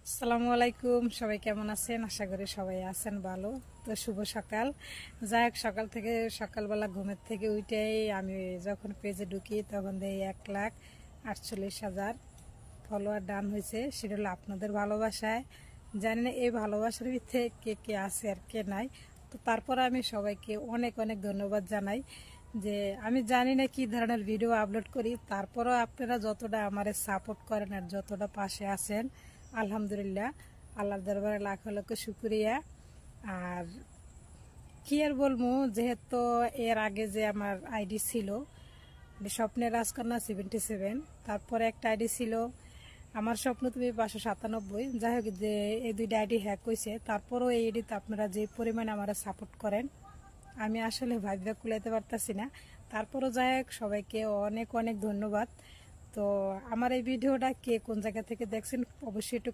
আসসালামু আলাইকুম, সবাই কেমন আছেন? আশা করি সবাই আছেন ভালো। তো শুভ সকাল। যাই হোক, সকালবেলা ঘুমের থেকে উঠেই আমি যখন পেজে ঢুকি তখন দেখি 1,48,000 ফলোয়ার ডান হয়েছে। সেটা হলো আপনাদের ভালোবাসায়। জানি না এই ভালোবাসার ভিতরে কে কে আছে আর কে নাই। তো তারপর আমি সবাইকে অনেক অনেক ধন্যবাদ জানাই যে আমি জানি না কি ধরনের ভিডিও আপলোড করি, তারপরও আপনারা যতটা আমারে সাপোর্ট করেন আর যতটা পাশে আছেন, আলহামদুলিল্লাহ, আল্লাহর দরবারে লাখ লক্ষ শুক্রিয়া। আর কি আর বলবো, যেহেতু এর আগে যে আমার আইডি ছিল স্বপ্নের রাজকন্যা 77, তারপরে একটা আইডি ছিল আমার স্বপ্ন তুমি 597। যাই হোক, যে এই দুইটা আইডি হ্যাক হয়েছে, তারপরও এই আইডিতে আপনারা যে পরিমাণে আমার সাপোর্ট করেন আমি আসলে ভাবতে কুলাইতে পারতাছি না। তারপরও যাই হোক, সবাইকে অনেক অনেক ধন্যবাদ। তো আমার এই ভিডিওটা কে কোন জায়গা থেকে দেখছেন অবশ্যই একটু